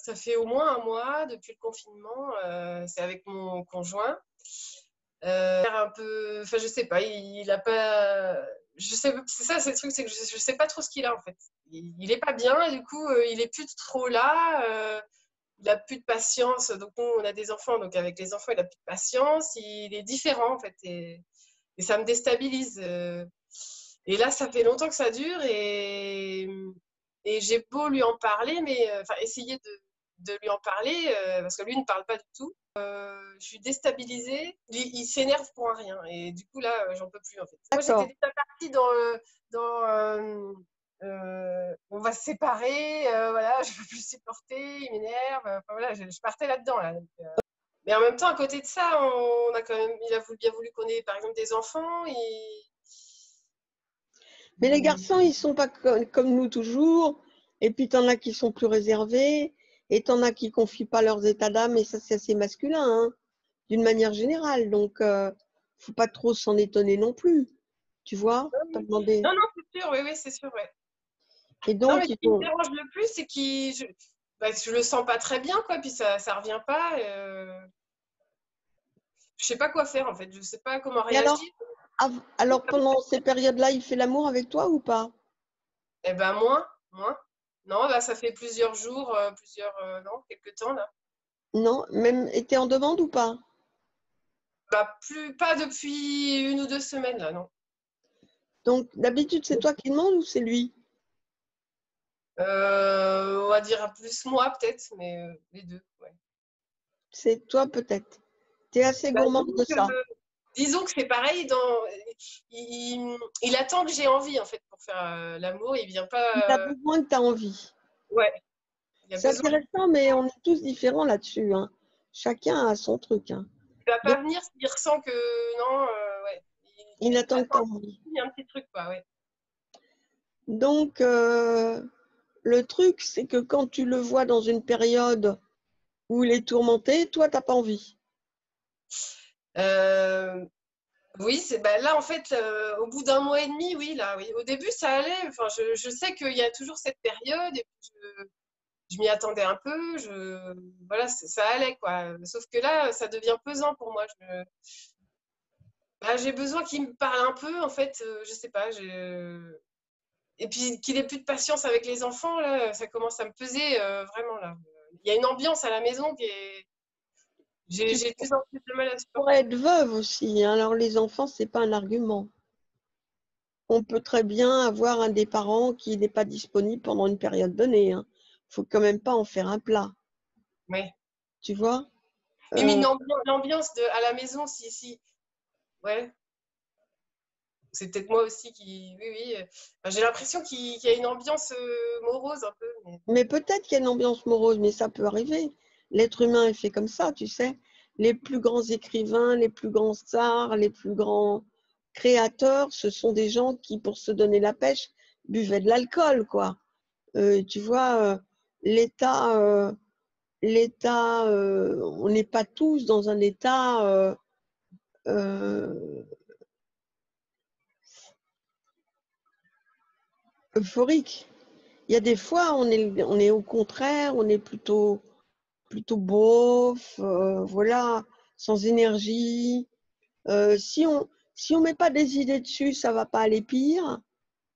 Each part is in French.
Ça fait au moins un mois depuis le confinement. C'est avec mon conjoint. Un peu, enfin, je sais pas, il a pas. Je sais, c'est ça, c'est le truc, c'est que je sais pas trop ce qu'il a en fait. Il est pas bien, et du coup, il est plus trop là. Il a plus de patience. Donc, nous, on a des enfants, donc avec les enfants, il a plus de patience. Il est différent en fait, et ça me déstabilise. Et là, ça fait longtemps que ça dure, et j'ai beau lui en parler, mais enfin, essayer de lui en parler, parce que lui ne parle pas du tout. Je suis déstabilisée. Il s'énerve pour un rien. Et du coup, là, j'en peux plus, en fait. Moi, j'étais D'accord. déjà partie on va se séparer, voilà, je peux plus le supporter, il m'énerve. Enfin, voilà, je partais là-dedans, là. Donc, mais en même temps, à côté de ça, on a quand même, il a bien voulu qu'on ait, par exemple, des enfants. Mais les garçons, ils sont pas comme nous toujours. Et puis, t'en as qui sont plus réservés. Et t'en as qui confient pas leurs états d'âme. Et ça, c'est assez masculin, hein, d'une manière générale. Donc, faut pas trop s'en étonner non plus. Tu vois? T'as demandé. Non, non, c'est sûr, oui, oui, c'est sûr, ouais. Et Non, mais donc, ce ils qui me ont. dérange le plus, c'est que je le sens pas très bien, quoi, puis ça revient pas. Je sais pas quoi faire, en fait. Je sais pas comment Et réagir. alors, pendant ces périodes-là, il fait l'amour avec toi ou pas? Eh ben, moins. Non, là, ça fait plusieurs jours, non, quelques temps, là. Non? Même été en demande ou pas? Bah, pas depuis 1 ou 2 semaines, là, non. Donc, d'habitude, c'est toi qui demandes ou c'est lui? On va dire plus moi, peut-être, mais les deux, ouais. C'est toi peut-être. Tu es assez Bah, gourmande de ça. disons que c'est pareil, il attend que j'ai envie, en fait, pour faire l'amour. Il vient Il a pas. besoin que tu as envie. Ouais, il a C'est besoin. intéressant, mais on est tous différents là-dessus, hein. Chacun a son truc, hein. Il va Donc, pas venir s'il ressent que non, ouais. il Il attend que tu attend as envie. un petit truc, quoi, ouais. Donc, le truc, c'est que quand tu le vois dans une période où il est tourmenté, toi, tu n'as pas envie. Euh, oui, bah, là, en fait, au bout d'1 mois et demi, oui, là, oui. Au début, ça allait. Enfin, je sais qu'il y a toujours cette période, et puis je m'y attendais un peu. Voilà, ça allait, quoi. Sauf que là, ça devient pesant pour moi. Bah, j'ai besoin qu'il me parle un peu, en fait. Je sais pas. Et puis qu'il ait plus de patience avec les enfants, là, ça commence à me peser, vraiment, là. Il y a une ambiance à la maison qui est. Tu J'ai de plus en plus de mal à pourrais supporter. être veuve aussi, hein. Alors, les enfants, c'est pas un argument. On peut très bien avoir un des parents qui n'est pas disponible pendant une période donnée, hein. Faut quand même pas en faire un plat, Ouais. tu vois? Oui, mais Euh, l'ambiance à la maison, si. Ouais. C'est peut-être moi aussi qui. Oui, oui. Enfin, j'ai l'impression qu'il y a une ambiance morose un peu. mais peut-être qu'il y a une ambiance morose, mais ça peut arriver. L'être humain est fait comme ça, tu sais. Les plus grands écrivains, les plus grands stars, les plus grands créateurs, ce sont des gens qui, pour se donner la pêche, buvaient de l'alcool, quoi. Tu vois, on n'est pas tous dans un état euh, euphorique. Il y a des fois, on est au contraire, on est plutôt beauf, voilà, sans énergie. Si on met pas des idées dessus, ça va pas aller pire.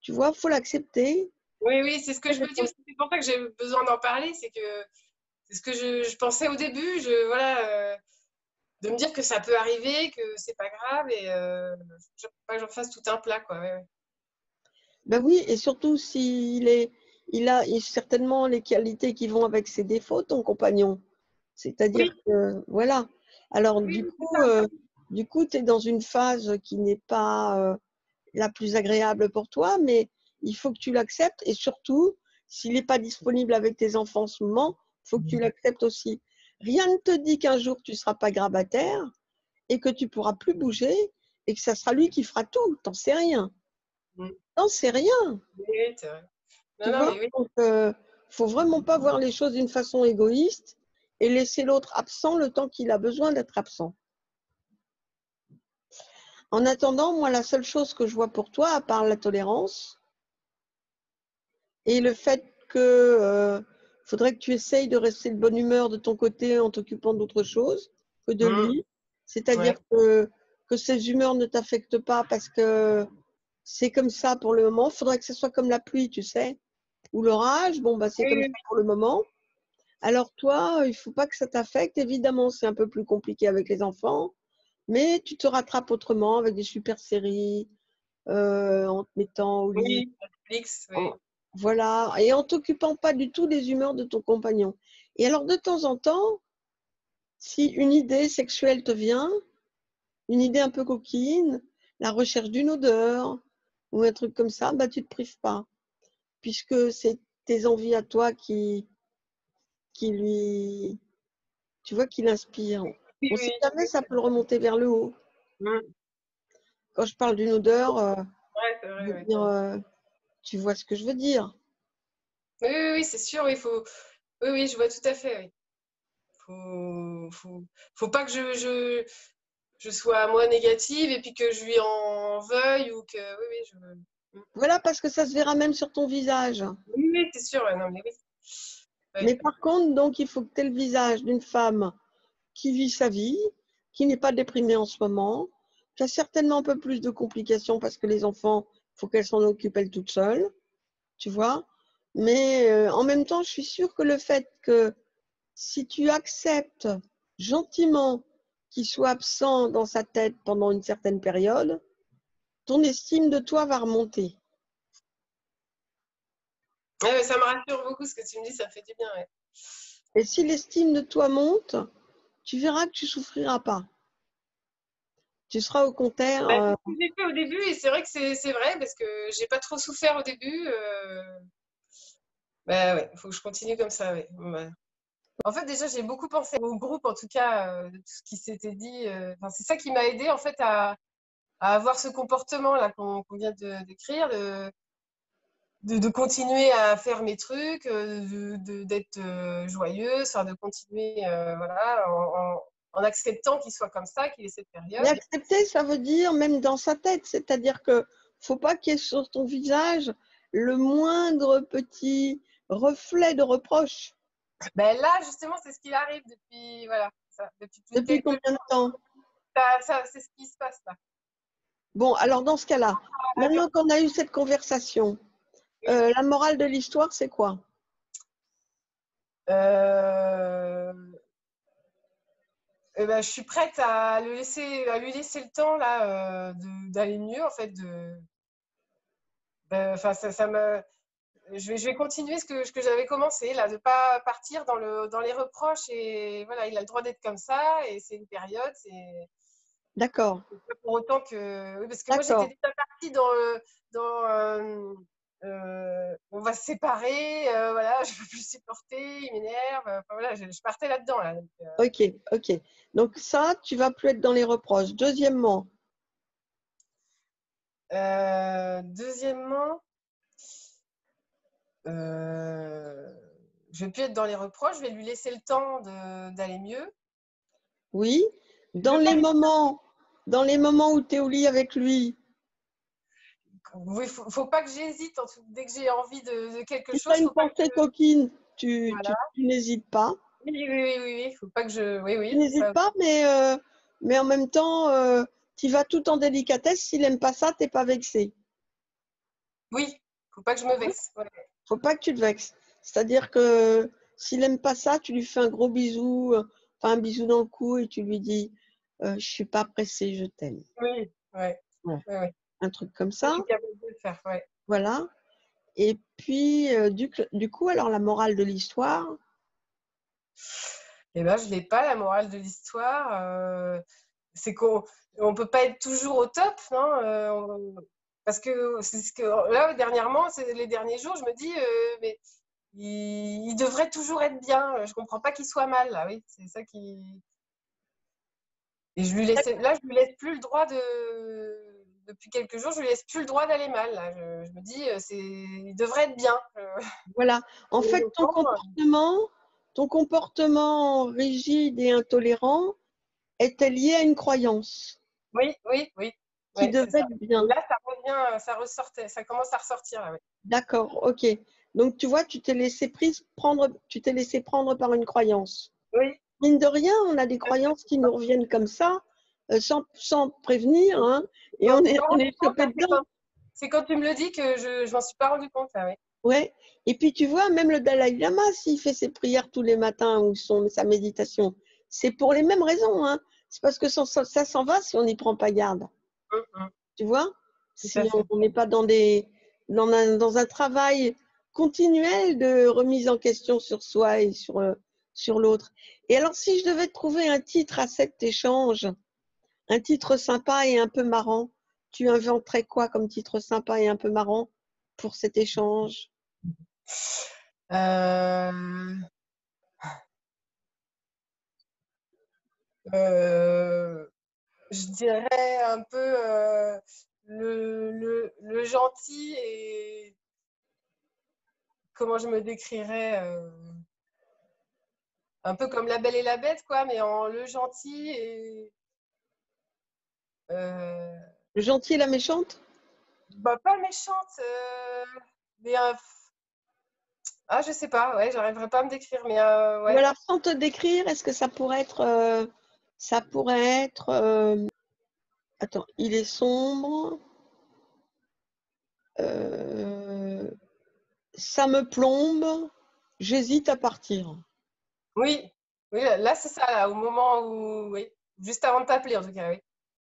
Tu vois, faut l'accepter. Oui, oui, c'est ce que je me dis aussi. C'est pour ça que j'ai besoin d'en parler. C'est ce que je pensais au début. Voilà, de me dire que ça peut arriver, que c'est pas grave, et pas que j'en fasse tout un plat, quoi. Ouais, ouais. Ben oui, et surtout il a certainement les qualités qui vont avec ses défauts, ton compagnon. Oui, C'est-à-dire que, voilà. Alors, oui, c'est ça. du coup, tu es dans une phase qui n'est pas la plus agréable pour toi, mais il faut que tu l'acceptes. Et surtout, s'il n'est pas disponible avec tes enfants en ce moment, il faut que tu l'acceptes aussi. Rien ne te dit qu'un jour tu ne seras pas grabataire et que tu ne pourras plus bouger et que ça sera lui qui fera tout. T'en sais rien. Mm. T'en sais rien. Oui, oui, c'est vrai. Non, Tu non, vois? mais oui. Donc, faut vraiment pas voir les choses d'une façon égoïste et laisser l'autre absent le temps qu'il a besoin d'être absent. En attendant, moi, la seule chose que je vois pour toi, à part la tolérance et le fait que faudrait que tu essayes de rester de bonne humeur de ton côté en t'occupant d'autre chose que de lui. C'est-à-dire que ces humeurs ne t'affectent pas parce que c'est comme ça pour le moment. Il faudrait que ce soit comme la pluie, tu sais, ou l'orage. Bon, bah, c'est comme ça pour le moment. Alors toi, il ne faut pas que ça t'affecte. Évidemment, c'est un peu plus compliqué avec les enfants, mais tu te rattrapes autrement avec des super séries, en te mettant au lit. Oui, Netflix, Voilà, et en t'occupant pas du tout des humeurs de ton compagnon. Et alors, de temps en temps, si une idée sexuelle te vient, une idée un peu coquine, la recherche d'une odeur ou un truc comme ça, bah, tu te prives pas, puisque c'est tes envies à toi qui lui, tu vois, qui l'inspirent. Oui, On sait oui. jamais, ça peut le remonter vers le haut. Quand je parle d'une odeur, C'est je vrai, veux dire, tu vois ce que je veux dire. Oui, c'est sûr, il faut. Oui, je vois tout à fait. Oui. Faut pas que je sois moi négative et puis que je lui en veuille ou que. Oui, je. Voilà, parce que ça se verra même sur ton visage. Oui, c'est sûr, non, mais oui. Mais par contre, donc, il faut que tu aies le visage d'une femme qui vit sa vie, qui n'est pas déprimée en ce moment, qui a certainement un peu plus de complications parce que les enfants, il faut qu'elle s'en occupe elle toute seule, tu vois. Mais en même temps, je suis sûre que le fait que si tu acceptes gentiment qu'il soit absent dans sa tête pendant une certaine période, ton estime de toi va remonter. Ouais, ça me rassure beaucoup ce que tu me dis, ça me fait du bien. Ouais. Et si l'estime de toi monte, tu verras que tu souffriras pas. Tu seras au contraire. Bah, c'est ce que j'ai fait au début et c'est vrai que c'est vrai parce que j'ai pas trop souffert au début. Bah ouais, il faut que je continue comme ça. Ouais. Ouais. En fait, déjà, j'ai beaucoup pensé au groupe, en tout cas, de tout ce qui s'était dit. Enfin, c'est ça qui m'a aidé en fait à avoir ce comportement là qu'on vient de décrire, de continuer à faire mes trucs, d'être joyeuse, enfin, de continuer voilà, en acceptant qu'il soit comme ça, qu'il ait cette Mais période. accepter, ça veut dire même dans sa tête, c'est-à-dire que faut pas qu'il y ait sur ton visage le moindre petit reflet de reproche. Ben là, justement, c'est ce qui arrive depuis, voilà, ça, depuis Depuis quelques combien de jours. temps? C'est ce qui se passe là. Bon, alors dans ce cas-là, maintenant qu'on a eu cette conversation, la morale de l'histoire, c'est quoi? Euh, eh ben, je suis prête à à lui laisser le temps là d'aller mieux en fait. Enfin, ça me, je vais continuer ce que j'avais commencé là, de pas partir dans les reproches et voilà, il a le droit d'être comme ça et c'est une période, c'est D'accord, pas pour autant que, oui, parce que moi j'étais d'accord, déjà partie dans on va se séparer, voilà, je peux plus supporter, il m'énerve, enfin voilà, je partais là-dedans là. Donc, ok, ok. Donc ça, tu vas plus être dans les reproches. Deuxièmement, deuxièmement, euh, je vais plus être dans les reproches, je vais lui laisser le temps d'aller mieux. oui, Je veux pas dans les moments où tu es au lit avec lui, Oui, faut pas que j'hésite. Dès que j'ai envie de quelque si tu as chose, une faut pas pensée que. coquine, Voilà. tu n'hésites pas. Oui. Faut pas que je. Oui, Tu oui. n'hésites pas, mais en même temps, tu vas tout en délicatesse. S'il n'aime pas ça, tu n'es pas vexé. Oui, faut pas que je me vexe. Ouais. Faut pas que tu te vexes. C'est-à-dire que s'il n'aime pas ça, tu lui fais un gros bisou, enfin un bisou dans le cou et tu lui dis je suis pas pressée, je t'aime. Oui, ouais. Ouais. Ouais. Un truc comme Je ça. suis capable de le faire. Ouais. Voilà. Et puis, du coup, alors la morale de l'histoire, Eh ben, je l'ai pas la morale de l'histoire. C'est qu'on peut pas être toujours au top, non parce que c'est ce que là dernièrement, c'est les derniers jours, je me dis mais il devrait toujours être bien. Je comprends pas qu'il soit mal là. Oui, c'est ça qui. Et je lui laisse plus le droit depuis quelques jours, je lui laisse plus le droit d'aller mal. Là. Je me dis, il devrait être bien. voilà. En Pour les fait, enfants, ton comportement rigide et intolérant était lié à une croyance oui. qui Ouais, c'est devait ça. être Et bien. là, ça revient, ça ressortait, ça commence à ressortir. Là, ouais. D'accord, ok. Donc, tu vois, tu t'es laissé prendre par une croyance. Oui. Mine de rien, on a des croyances qui nous reviennent comme ça, sans prévenir, hein, et Non, on je me suis est, pas on rendu est compte, chopé là, dedans. c'est quand tu me le dis que je m'en suis pas rendu compte, là, oui. Ouais. Et puis, tu vois, même le Dalai Lama, s'il fait ses prières tous les matins ou sa méditation, c'est pour les mêmes raisons, hein. C'est parce que ça s'en va si on n'y prend pas garde. Mhm. Tu vois? Tout à Si fait. on n'est pas dans un travail continuel de remise en question sur soi et sur l'autre. Et alors, si je devais trouver un titre à cet échange, un titre sympa et un peu marrant, tu inventerais quoi comme titre sympa et un peu marrant pour cet échange? Euh, euh, je dirais un peu le gentil et comment je me décrirais un peu comme La Belle et la Bête, quoi, mais en le gentil et euh, Le gentil et la méchante? bah, pas méchante, mais ah, je sais pas, ouais, j'arriverai pas à me décrire, mais Ou ouais. alors, sans te décrire, est-ce que ça pourrait être, attends, il est sombre, euh, ça me plombe, j'hésite à partir. Oui, oui, là, c'est ça, là, au moment où, oui, juste avant de t'appeler, en tout cas, oui.